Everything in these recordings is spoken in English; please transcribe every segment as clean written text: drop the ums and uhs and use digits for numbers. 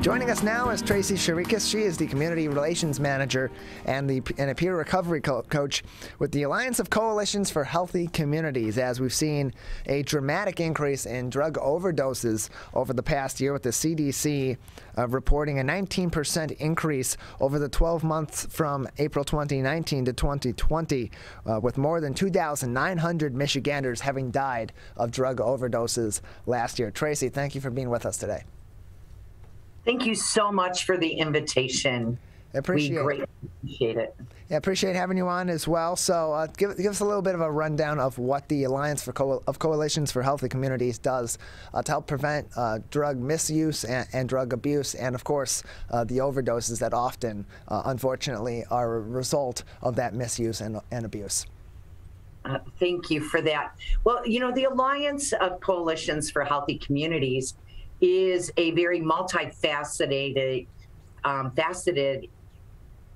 Joining us now is Tracy Chirikas. She is the Community Relations Manager and a peer recovery coach with the Alliance of Coalitions for Healthy Communities, as we've seen a dramatic increase in drug overdoses over the past year, with the CDC reporting a 19% increase over the 12 months from April 2019 to 2020, with more than 2,900 Michiganders having died of drug overdoses last year. Tracy, thank you for being with us today. Thank you so much for the invitation. We greatly appreciate it. Yeah, appreciate having you on as well. So give us a little bit of a rundown of what the Alliance of Coalitions for Healthy Communities does to help prevent drug misuse and drug abuse, and of course the overdoses that often, unfortunately, are a result of that misuse and abuse. Thank you for that. Well, you know, the Alliance of Coalitions for Healthy Communities is a very multifaceted, faceted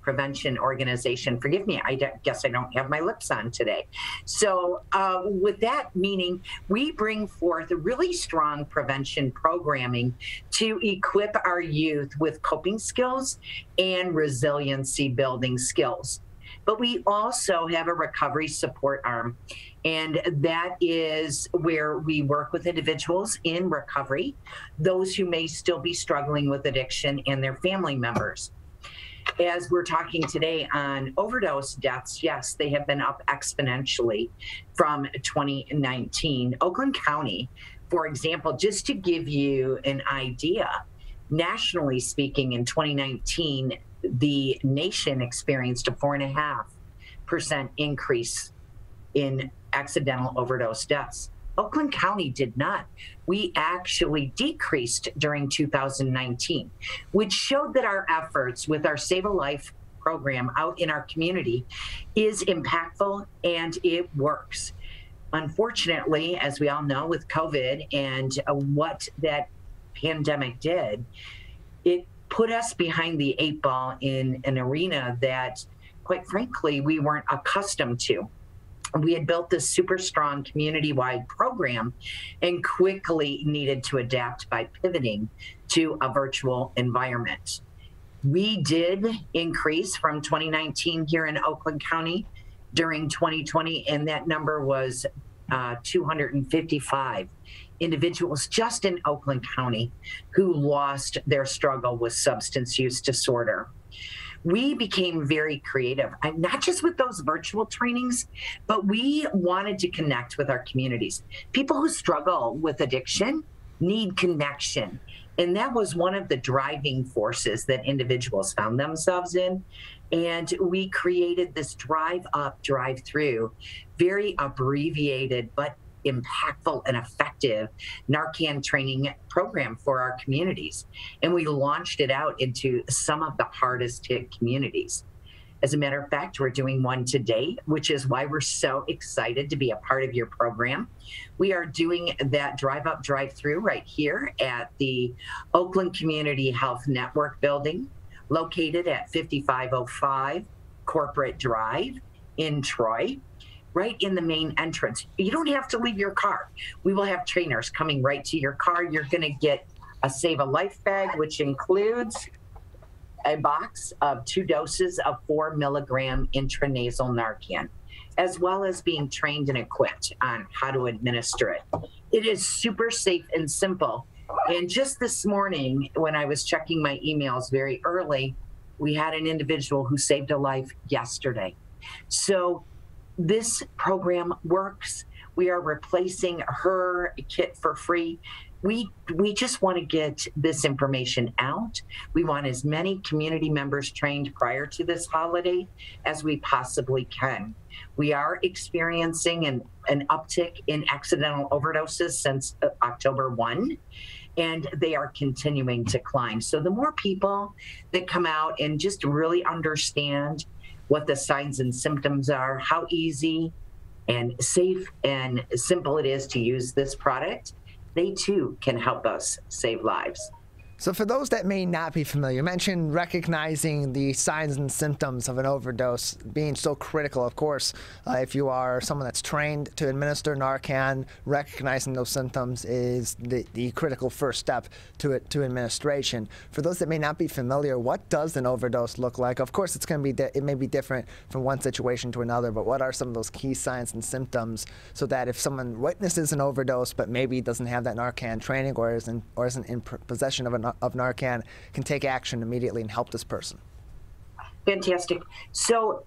prevention organization. Forgive me, I guess I don't have my lips on today. So with that meaning, we bring forth a really strong prevention programming to equip our youth with coping skills and resiliency building skills. But we also have a recovery support arm, and that is where we work with individuals in recovery, those who may still be struggling with addiction, and their family members. As we're talking today on overdose deaths, yes, they have been up exponentially from 2019. Oakland County, for example, just to give you an idea, nationally speaking, in 2019, the nation experienced a 4.5% increase in accidental overdose deaths. Oakland County did not. We actually decreased during 2019, which showed that our efforts with our Save a Life program out in our community is impactful and it works. Unfortunately, as we all know, with COVID and what that pandemic did, it put us behind the 8 ball in an arena that, quite frankly, we weren't accustomed to. We had built this super strong community-wide program and quickly needed to adapt by pivoting to a virtual environment. We did increase from 2019 here in Oakland County during 2020, and that number was 255 individuals just in Oakland County who lost their struggle with substance use disorder. We became very creative, not just with those virtual trainings, but we wanted to connect with our communities. People who struggle with addiction need connection. And that was one of the driving forces that individuals found themselves in. And we created this drive up, drive through, very abbreviated, but impactful and effective Narcan training program for our communities. And we launched it out into some of the hardest hit communities. As a matter of fact, we're doing one today, which is why we're so excited to be a part of your program. We are doing that drive up, drive through right here at the Oakland Community Health Network building, located at 5505 Corporate Drive in Troy, right in the main entrance. You don't have to leave your car. We will have trainers coming right to your car. You're gonna get a Save a Life bag, which includes a box of 2 doses of 4 milligram intranasal Narcan, as well as being trained and equipped on how to administer it. It is super safe and simple. And just this morning, when I was checking my emails very early, we had an individual who saved a life yesterday. So this program works. We are replacing her kit for free. We just want to get this information out. We want as many community members trained prior to this holiday as we possibly can. We are experiencing an uptick in accidental overdoses since October 1, and they are continuing to climb. So the more people that come out and just really understand what the signs and symptoms are, how easy and safe and simple it is to use this product, they too can help us save lives. So for those that may not be familiar, you mentioned recognizing the signs and symptoms of an overdose being so critical. Of course, if you are someone that's trained to administer Narcan, recognizing those symptoms is the critical first step to administration. For those that may not be familiar, what does an overdose look like? Of course, it's going to be it may be different from one situation to another, but what are some of those key signs and symptoms so that if someone witnesses an overdose but maybe doesn't have that Narcan training or isn't in possession of Narcan, can take action immediately and help this person? Fantastic. So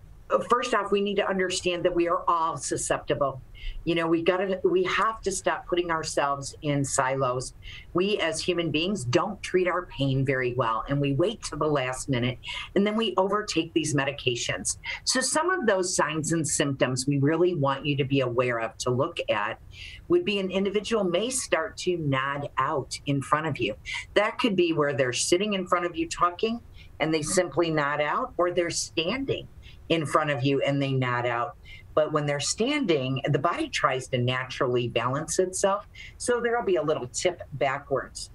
first off, we need to understand that we are all susceptible. You know, we have to stop putting ourselves in silos. We as human beings don't treat our pain very well, and we wait till the last minute, and then we overtake these medications. So some of those signs and symptoms we really want you to be aware of, to look at, would be an individual may start to nod out in front of you. That could be where they're sitting in front of you talking and they simply nod out, or they're standing in front of you and they nod out. But when they're standing, the body tries to naturally balance itself, so there'll be a little tip backwards.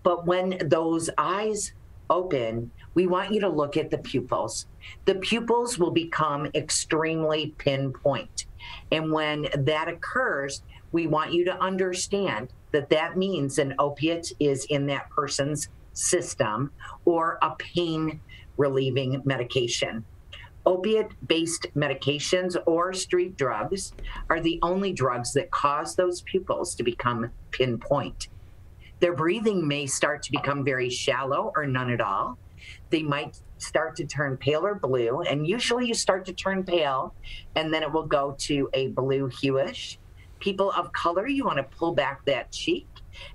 But when those eyes open, we want you to look at the pupils. The pupils will become extremely pinpoint. And when that occurs, we want you to understand that that means an opiate is in that person's system or a pain relieving medication. Opiate-based medications or street drugs are the only drugs that cause those pupils to become pinpoint. Their breathing may start to become very shallow or none at all. They might start to turn pale or blue, and usually you start to turn pale, and then it will go to a blue hueish. People of color, you want to pull back that cheek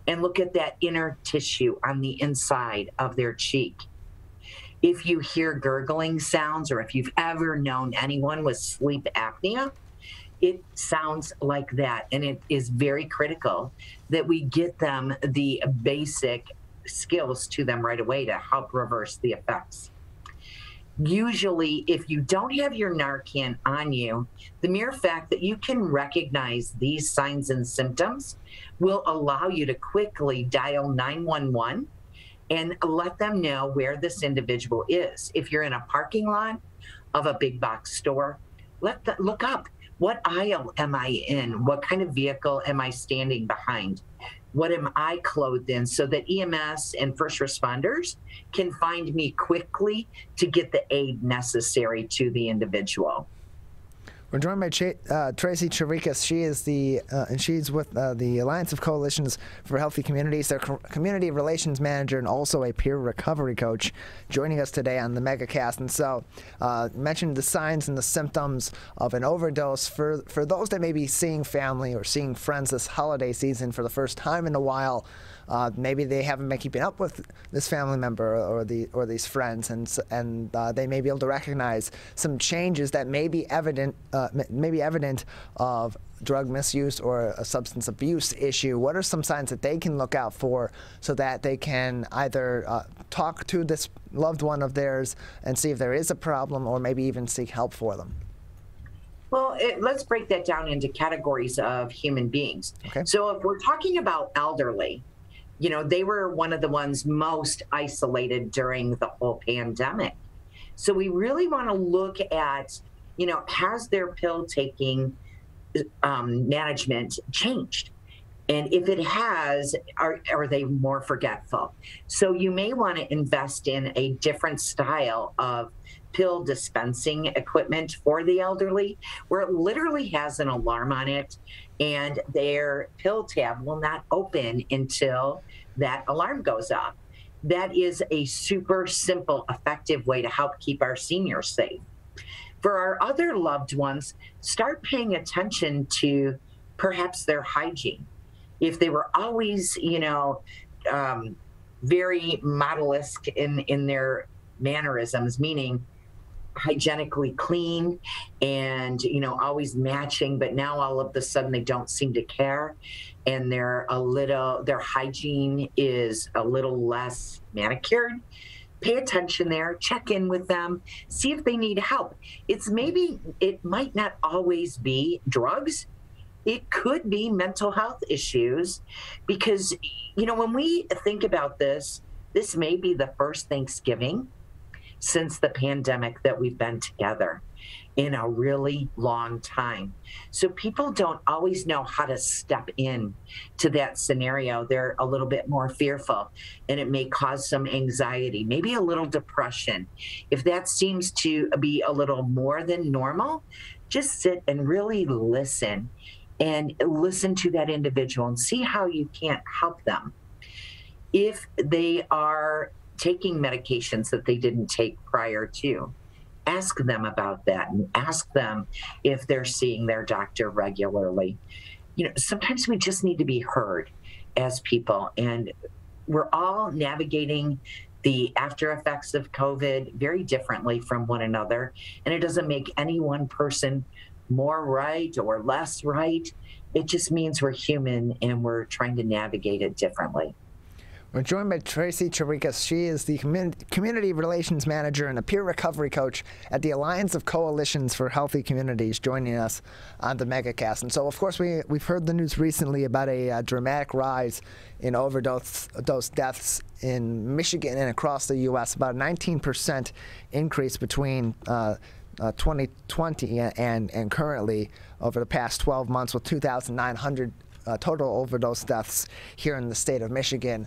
and look at that inner tissue on the inside of their cheek. If you hear gurgling sounds, or if you've ever known anyone with sleep apnea, it sounds like that. And it is very critical that we get them the basic skills to them right away to help reverse the effects. Usually, if you don't have your Narcan on you, the mere fact that you can recognize these signs and symptoms will allow you to quickly dial 911 and let them know where this individual is. If you're in a parking lot of a big box store, look up. What aisle am I in? What kind of vehicle am I standing behind? What am I clothed in? So that EMS and first responders can find me quickly to get the aid necessary to the individual. We're joined by Tracy Chirikas. She is and she's with the Alliance of Coalitions for Healthy Communities. They're community relations manager and also a peer recovery coach, joining us today on the MegaCast. And so, mentioned the signs and the symptoms of an overdose for those that may be seeing family or seeing friends this holiday season for the first time in a while. Maybe they haven't been keeping up with this family member or these friends, and they may be able to recognize some changes that may be evident of drug misuse or a substance abuse issue. What are some signs that they can look out for so that they can either talk to this loved one of theirs and see if there is a problem, or maybe even seek help for them? Well, let's break that down into categories of human beings. Okay. So if we're talking about elderly, you know, they were one of the ones most isolated during the whole pandemic. So we really want to look at, you know, has their pill taking management changed? And if it has, are they more forgetful? So you may want to invest in a different style of pill dispensing equipment for the elderly, where it literally has an alarm on it, and their pill tab will not open until that alarm goes off. That is a super simple, effective way to help keep our seniors safe. For our other loved ones, start paying attention to perhaps their hygiene. If they were always, you know, very model-esque in their mannerisms, meaning hygienically clean and, you know, always matching, but now all of a sudden they don't seem to care, and their hygiene is a little less manicured, pay attention there, check in with them, see if they need help. It might not always be drugs. It could be mental health issues, because, you know, when we think about this, This may be the first Thanksgiving since the pandemic that we've been together in a really long time. So people don't always know how to step in to that scenario. They're a little bit more fearful, and it may cause some anxiety, maybe a little depression. If that seems to be a little more than normal, just sit and really listen to that individual and see how you can't help them. If they are taking medications that they didn't take prior to, ask them about that and ask them if they're seeing their doctor regularly. Sometimes we just need to be heard as people, and we're all navigating the after effects of COVID very differently from one another, and it doesn't make any one person more right or less right. It just means we're human and we're trying to navigate it differently. We're joined by Tracy Chirikas. She is the Community Relations Manager and a peer recovery coach at the Alliance of Coalitions for Healthy Communities, joining us on the MegaCast. And so, of course, we've heard the news recently about a dramatic rise in overdose deaths in Michigan and across the U.S., about a 19% increase between 2020 and currently over the past 12 months, with 2,900 total overdose deaths here in the state of Michigan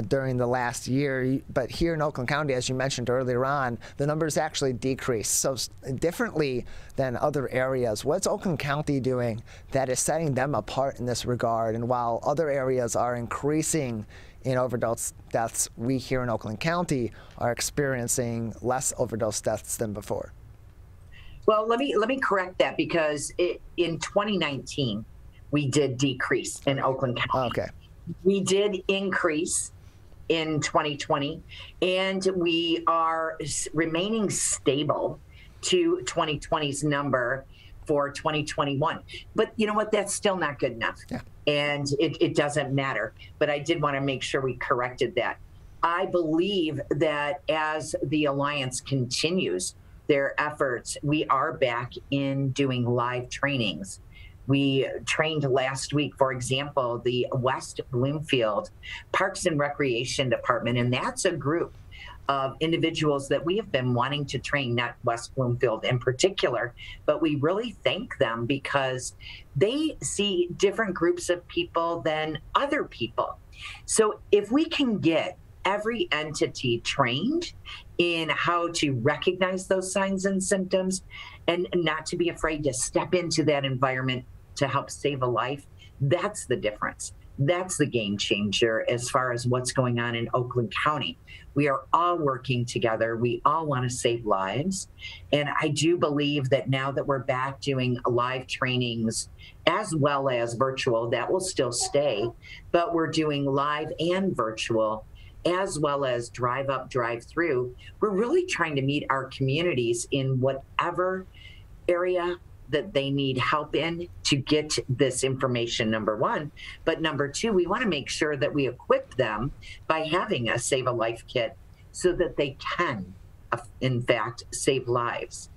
during the last year. But here in Oakland County, as you mentioned earlier on, the numbers actually decreased. So differently than other areas, what's Oakland County doing that is setting them apart in this regard? And while other areas are increasing in overdose deaths, we here in Oakland County are experiencing less overdose deaths than before. Well, let me correct that, because in 2019, we did decrease in Oakland County. Okay. We did increase in 2020, and we are remaining stable to 2020's number for 2021. But you know what? That's still not good enough. Yeah. And it doesn't matter. But I did want to make sure we corrected that. I believe that as the Alliance continues their efforts, we are back in doing live trainings. We trained last week, for example, the West Bloomfield Parks and Recreation Department, and that's a group of individuals that we have been wanting to train, not West Bloomfield in particular, but we really thank them because they see different groups of people than other people. So if we can get every entity trained in how to recognize those signs and symptoms and not to be afraid to step into that environment to help save a life, that's the difference. That's the game changer as far as what's going on in Oakland County. We are all working together. We all want to save lives. And I do believe that now that we're back doing live trainings as well as virtual, that will still stay, but we're doing live and virtual as well as drive up, drive through. We're really trying to meet our communities in whatever area that they need help in to get this information, number one. But number two, we want to make sure that we equip them by having a Save a Life kit so that they can, in fact, save lives.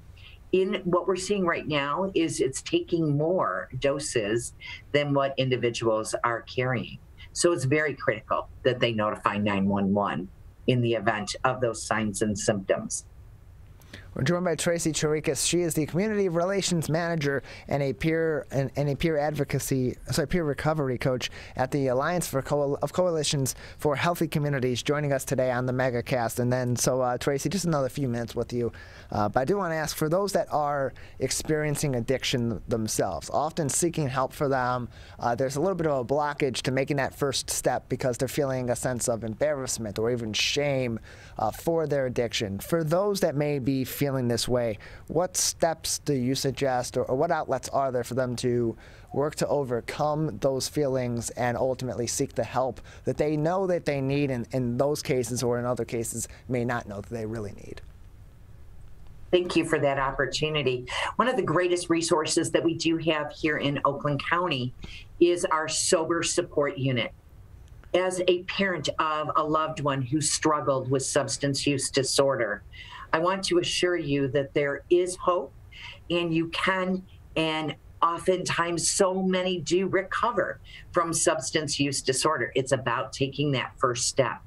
In what we're seeing right now is it's taking more doses than what individuals are carrying. So it's very critical that they notify 911 in the event of those signs and symptoms. We're joined by Tracy Chirikas. She is the Community Relations Manager and a peer recovery coach at the Alliance of Coalitions for Healthy Communities, joining us today on the MegaCast. And then, Tracy, just another few minutes with you. But I do want to ask, for those that are experiencing addiction themselves, often seeking help for them, there's a little bit of a blockage to making that first step because they're feeling a sense of embarrassment or even shame for their addiction. For those that may be feeling this way, what steps do you suggest, or what outlets are there for them to work to overcome those feelings and ultimately seek the help that they know that they need in those cases, or in other cases may not know that they really need? Thank you for that opportunity. One of the greatest resources that we do have here in Oakland County is our Sober Support Unit. As a parent of a loved one who struggled with substance use disorder, I want to assure you that there is hope, and you can and Oftentimes, so many do recover from substance use disorder. It's about taking that first step.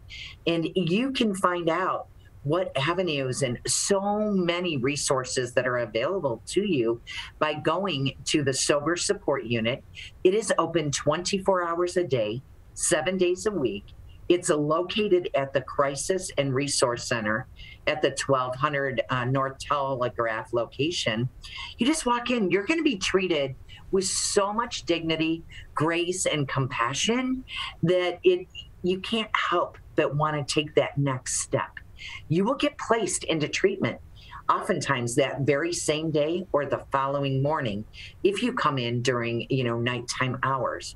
And you can find out what avenues and so many resources that are available to you by going to the Sober Support Unit. It is open 24 hours a day, 7 days a week. It's located at the Crisis and Resource Center at the 1200 North Telegraph location. You just walk in, you're going to be treated with so much dignity, grace, and compassion that you can't help but want to take that next step. You will get placed into treatment, oftentimes that very same day or the following morning, if you come in during, nighttime hours.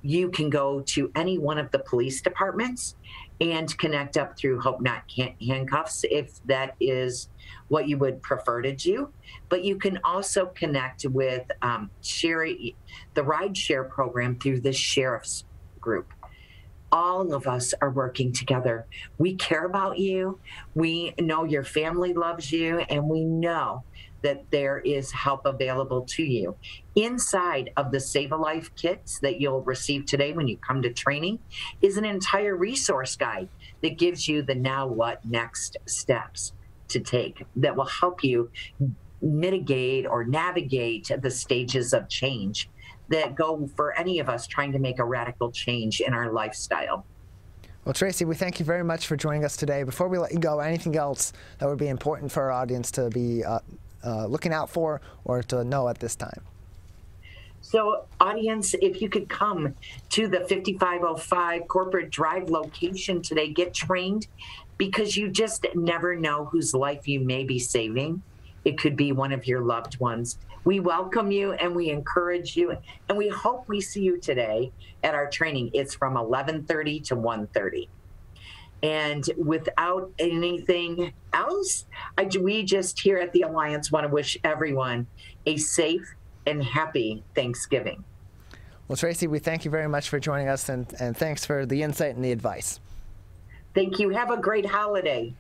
You can go to any one of the police departments and connect up through Hope Not Handcuffs if that is what you would prefer to do. But you can also connect with the ride share program through the sheriff's group. All of us are working together. We care about you. We know your family loves you, and we know that there is help available to you. Inside of the Save a Life kits that you'll receive today when you come to training is an entire resource guide that gives you the now what next steps to take that will help you mitigate or navigate the stages of change that go for any of us trying to make a radical change in our lifestyle. Well, Tracy, we thank you very much for joining us today. Before we let you go, anything else that would be important for our audience to be looking out for or to know at this time? So, audience, if you could come to the 5505 Corporate Drive location today, get trained, because you just never know whose life you may be saving. It could be one of your loved ones. We welcome you and we encourage you, and we hope we see you today at our training. It's from 11:30 to 1:30. And without anything else, we just here at the Alliance want to wish everyone a safe and happy Thanksgiving. Well, Tracy, we thank you very much for joining us, and thanks for the insight and the advice. Thank you. Have a great holiday.